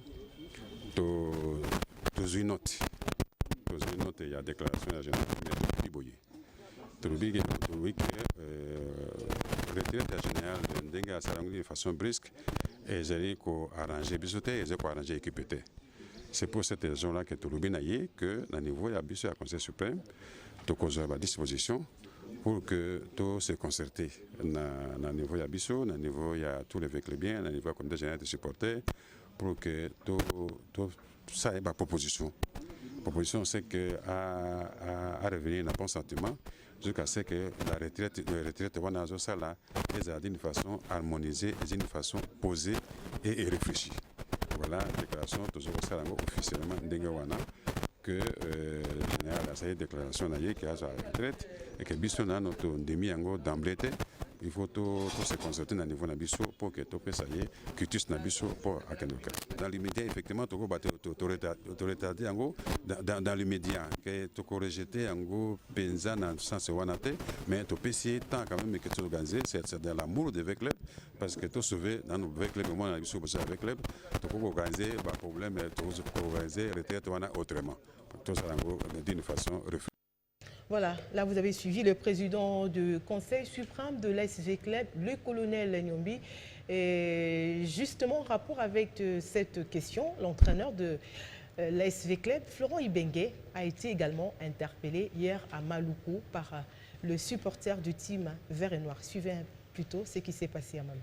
il y a déclaration de la générale Biboye. Retraite générale de façon brusque et j'ai arrangé bisoté et j'ai arrangé équipé. C'est pour cette raison-là que tout le monde que au niveau de la Conseil suprême, tout à disposition pour que tout se concerté au niveau de Abisso, au niveau de tous les véhicules bien, au niveau du comité général de supporter, pour que tout ça ait ma proposition. La proposition, c'est à revenir dans un bon sentiment jusqu'à ce que la retraite est d'une façon harmonisée et d'une façon posée et réfléchie. Voilà la déclaration toujours officiellement que le général a fait une déclaration qui a sa retraite et que Bissona notre demi d'emblée il faut tout se concerter au niveau nabiso pour que tout ça y est culture nabiso pour akenoka. Dans l'immédiat effectivement tu vas retarder en gros dans l'immédiat que tu rejeter en gros penza dans sens wanate mais tu peux essayer tant quand même que tu organiser c'est de l'amour de club parce que tu sauver dans nos club au moins nabiso pour avec club tu peux organiser pas problème tu peux organiser retraite autrement. Tout ça en gros d'une façon Voilà, là vous avez suivi le président du Conseil suprême de l'ASV Club, le colonel Nyombi. Et justement, en rapport avec cette question, l'entraîneur de l'ASV Club, Florent Ibengue, a été également interpellé hier à Maluku par le supporter du team vert et noir. Suivez plutôt ce qui s'est passé à Maluku.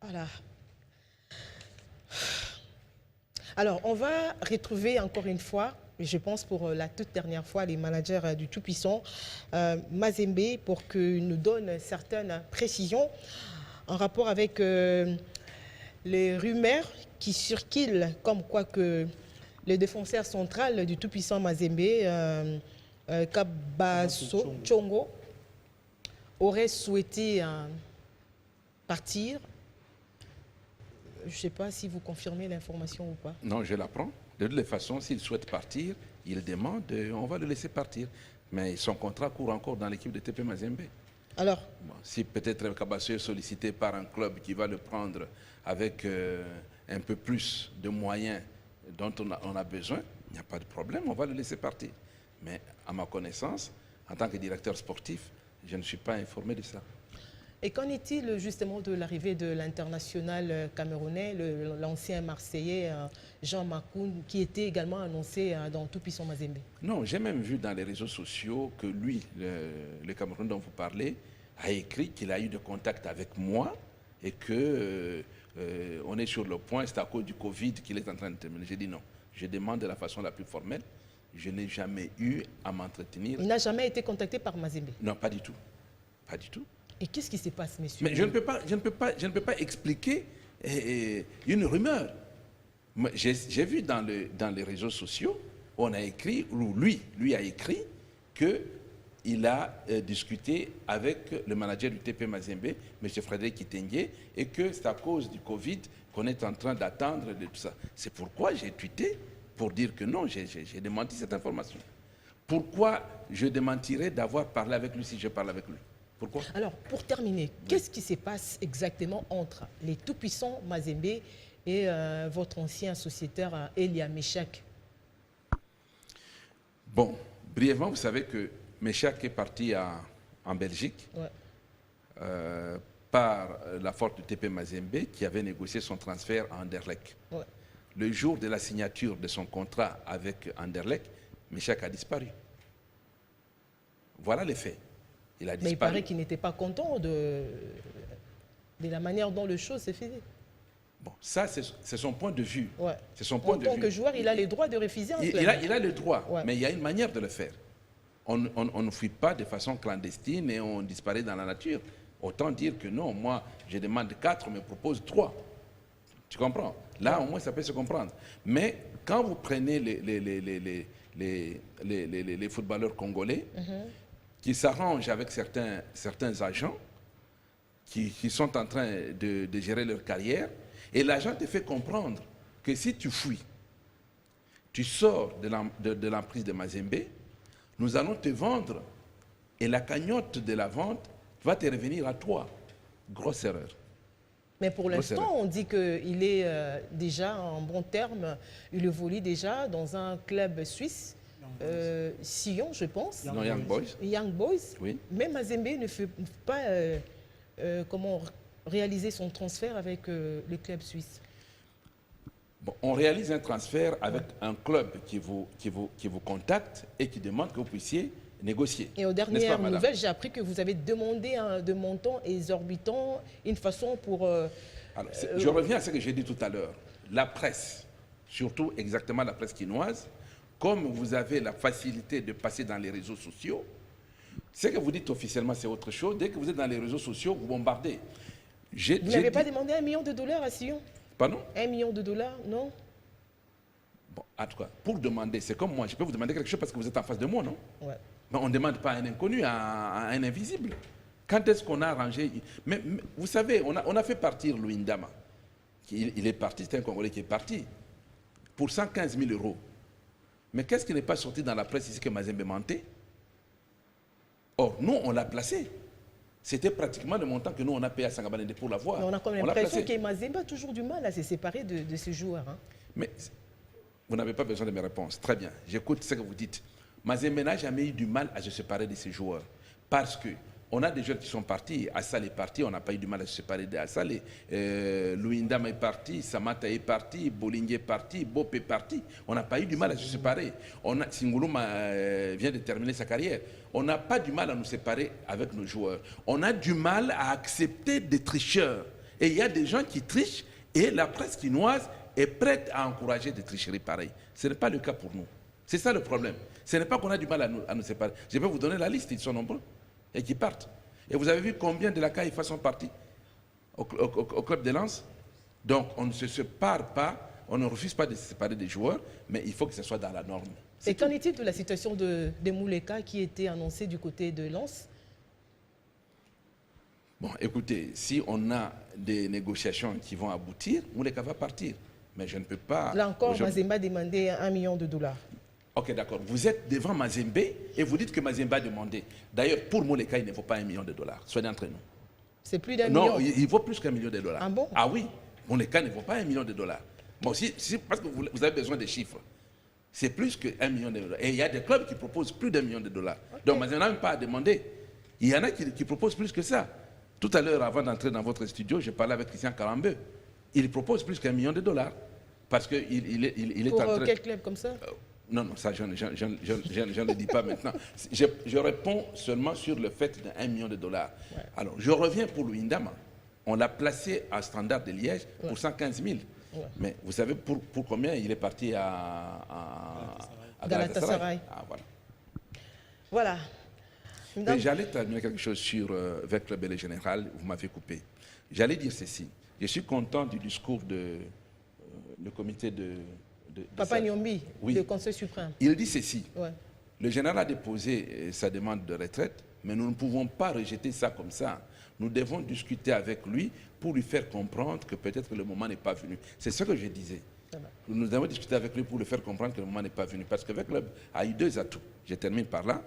Voilà. Alors, on va retrouver encore une fois, je pense pour la toute dernière fois, les managers du Tout-Puissant, Mazembe, pour qu'il nous donne certaines précisions en rapport avec les rumeurs qui circulent, comme quoi que le défenseur central du Tout-Puissant Mazembe, Kabaso Tchongo, aurait souhaité partir. Je ne sais pas si vous confirmez l'information ou pas. Non, je l'apprends. De toutes les façons, s'il souhaite partir, il demande, on va le laisser partir. Mais son contrat court encore dans l'équipe de TP Mazembe. Alors bon, si peut-être Kabasso est sollicité par un club qui va le prendre avec un peu plus de moyens dont on a besoin, il n'y a pas de problème, on va le laisser partir. Mais à ma connaissance, en tant que directeur sportif, je ne suis pas informé de ça. Et qu'en est-il justement de l'arrivée de l'international camerounais, l'ancien Marseillais Jean Makoun, qui était également annoncé dans Tout-Puissant Mazembe? Non, j'ai même vu dans les réseaux sociaux que lui, le Camerounais dont vous parlez, a écrit qu'il a eu des contacts avec moi et que on est sur le point, c'est à cause du Covid qu'il est en train de terminer. J'ai dit non, je demande de la façon la plus formelle. Je n'ai jamais eu à m'entretenir. Il n'a jamais été contacté par Mazembe? Non, pas du tout. Pas du tout. Et qu'est-ce qui se passe, messieurs? Mais je ne peux pas expliquer une rumeur. J'ai vu dans les réseaux sociaux, on a écrit, ou lui a écrit, qu'il a discuté avec le manager du TP Mazembe, M. Frédéric Kitenge, et que c'est à cause du Covid qu'on est en train d'attendre de tout ça. C'est pourquoi j'ai tweeté pour dire que non, j'ai démenti cette information. Pourquoi je démentirais d'avoir parlé avec lui si je parle avec lui? Pourquoi? Alors, pour terminer, qu'est-ce qui se passe exactement entre les tout-puissants Mazembe et votre ancien sociétaire Elia Meshak? Bon, brièvement, vous savez que Meshak est parti en Belgique par la force du TP Mazembe qui avait négocié son transfert à Anderlecht. Ouais. Le jour de la signature de son contrat avec Anderlecht, Meshak a disparu. Voilà les faits. Il a disparu. Mais il paraît qu'il n'était pas content de la manière dont les choses se faisaient. Bon, ça, c'est son point de vue. Ouais. C'est son point de vue. En tant que joueur, il a le droit de refuser un club. Il a le droit, mais il y a une manière de le faire. On ne fuit pas de façon clandestine et on disparaît dans la nature. Autant dire que non, moi, je demande 4, on me propose 3. Tu comprends? Là, au moins, ça peut se comprendre. Mais quand vous prenez les footballeurs congolais, qui s'arrangent avec certains agents qui sont en train de gérer leur carrière, et l'agent te fait comprendre que si tu fuis, tu sors de l'emprise de Mazembe, nous allons te vendre, et la cagnotte de la vente va te revenir à toi. Grosse erreur. Mais pour l'instant, on dit qu'il est déjà en bon terme. Il évolue déjà dans un club suisse, Sion, je pense. Non, Young Boys. Young Boys. Oui. Mais Mazembe ne fait pas réaliser son transfert avec le club suisse. Bon, on réalise un transfert avec un club qui vous contacte et qui demande que vous puissiez négocier. Et aux dernières nouvelles, j'ai appris que vous avez demandé de montants exorbitants, une façon pour... Alors, je reviens à ce que j'ai dit tout à l'heure. La presse, surtout exactement la presse quinoise, comme vous avez la facilité de passer dans les réseaux sociaux, ce que vous dites officiellement, c'est autre chose. Dès que vous êtes dans les réseaux sociaux, vous bombardez. Vous n'avez pas demandé $1 million à Sion? Pardon? $1 million, non? Bon, en tout cas, pour demander, c'est comme moi, je peux vous demander quelque chose parce que vous êtes en face de moi, non? Ouais. Mais on ne demande pas à un inconnu, à un invisible. Quand est-ce qu'on a arrangé? Mais vous savez, on a fait partir Luindama. Il est parti, c'est un Congolais qui est parti, pour 115 000 €. Mais qu'est-ce qui n'est pas sorti dans la presse ici que Mazembe mentait? Or, nous, on l'a placé. C'était pratiquement le montant que nous, on a payé à Sangabalende pour l'avoir. On a comme l'impression que Mazembe a toujours du mal à se séparer de ces joueurs. Hein. Mais vous n'avez pas besoin de mes réponses. Très bien, j'écoute ce que vous dites. Mazembe n'a jamais eu du mal à se séparer de ses joueurs. Parce que on a des joueurs qui sont partis. Assal est parti, on n'a pas eu du mal à se séparer d'Assal. Luindam est parti, Samata est parti, Bolingue est parti, Bop est parti. On n'a pas eu du mal à se séparer. Singuluma vient de terminer sa carrière. On n'a pas du mal à nous séparer avec nos joueurs. On a du mal à accepter des tricheurs. Et il y a des gens qui trichent et la presse quinoise est prête à encourager des tricheries pareilles. Ce n'est pas le cas pour nous. C'est ça le problème. Ce n'est pas qu'on a du mal à nous séparer. Je peux vous donner la liste, ils sont nombreux et qui partent. Et vous avez vu combien de la CAIFA sont partis au club de Lens? Donc on ne se sépare pas, on ne refuse pas de se séparer des joueurs, mais il faut que ce soit dans la norme. Et qu'en est-il de la situation de Mouleka qui était annoncée du côté de Lens? Bon, écoutez, si on a des négociations qui vont aboutir, Mouleka va partir. Mais je ne peux pas... Là encore, Mazembe a demandé $1 million. Ok, d'accord. Vous êtes devant Mazembe et vous dites que Mazembe a demandé. D'ailleurs, pour Mouleka, il ne vaut pas $1 million. Soyez entre nous. C'est plus d'1 million? Non, il vaut plus qu'$1 million. Ah bon? Ah oui, Mouleka ne vaut pas $1 million. Bon, parce que vous avez besoin des chiffres. C'est plus que $1 million. Et il y a des clubs qui proposent plus d'$1 million. Okay. Donc, Mazembe n'a même pas à demander. Il y en a qui proposent plus que ça. Tout à l'heure, avant d'entrer dans votre studio, je parlais avec Christian Karambeu. Il propose plus qu'$1 million. Parce qu'il est pour en train... quel club comme ça? Non, ça, je ne le dis pas maintenant. Je réponds seulement sur le fait d'$1 million. Ouais. Alors, je reviens pour Luindama. On l'a placé à Standard de Liège pour 115 000. Ouais. Mais vous savez pour combien il est parti à Galatasaray. Ah, voilà. Voilà. Mais j'allais terminer quelque chose sur avec le Bélé Général, vous m'avez coupé. J'allais dire ceci. Je suis content du discours le comité de Papa Nyombi, oui. le Conseil suprême. Il dit ceci. Ouais. Le général a déposé sa demande de retraite, mais nous ne pouvons pas rejeter ça comme ça. Nous devons discuter avec lui pour lui faire comprendre que peut-être le moment n'est pas venu. C'est ce que je disais. Nous devons discuter avec lui pour lui faire comprendre que le moment n'est pas venu. Parce que le club a eu 2 atouts. Je termine par là.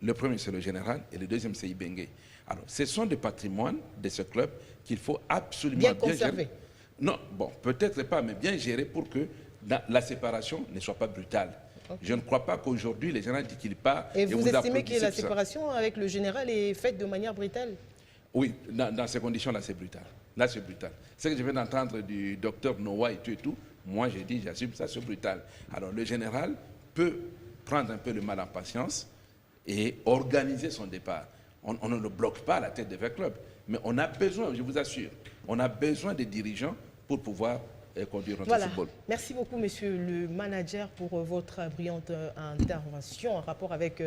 Le premier, c'est le général, et le deuxième, c'est Ibengue. Alors, ce sont des patrimoines de ce club qu'il faut absolument bien conserver. Non, bon, peut-être pas, mais bien gérer pour que la séparation ne soit pas brutale. Okay. Je ne crois pas qu'aujourd'hui, le général dit qu'il part. Et vous estimez que la séparation avec le général est faite de manière brutale? Oui, dans ces conditions-là, c'est brutal. Là, c'est brutal. Ce que je viens d'entendre du docteur Noah et tout, moi, j'ai dit, j'assume ça, c'est brutal. Alors, le général peut prendre un peu le mal en patience et organiser son départ. On ne le bloque pas à la tête des clubs, mais on a besoin, je vous assure, on a besoin des dirigeants pour pouvoir conduire notre football. Merci beaucoup, monsieur le manager, pour votre brillante intervention en rapport avec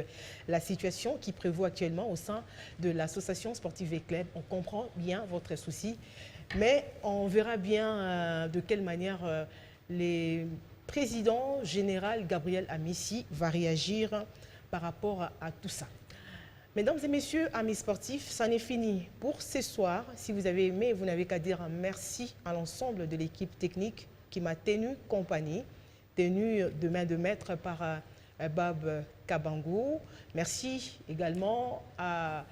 la situation qui prévaut actuellement au sein de l'association sportive et club. On comprend bien votre souci, mais on verra bien de quelle manière le président général Gabriel Amissi va réagir par rapport à tout ça. Mesdames et messieurs, amis sportifs, ça n'est fini pour ce soir. Si vous avez aimé, vous n'avez qu'à dire un merci à l'ensemble de l'équipe technique qui m'a tenu compagnie, tenue de main de maître par Bob Kabangou. Merci également à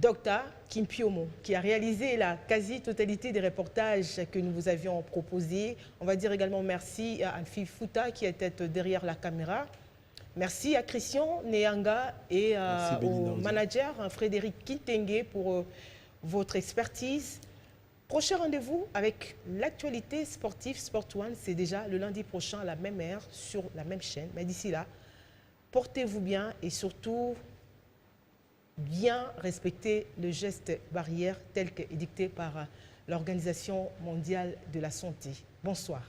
Dr Kim Piomo, qui a réalisé la quasi-totalité des reportages que nous vous avions proposés. On va dire également merci à Alfie Fouta qui était derrière la caméra. Merci à Christian Neanga et au manager Frédéric Kintenge pour votre expertise. Prochain rendez-vous avec l'actualité sportive Sport One, c'est déjà le lundi prochain à la même heure sur la même chaîne. Mais d'ici là, portez-vous bien et surtout bien respecter le geste barrière tel qu'édicté par l'Organisation mondiale de la santé. Bonsoir.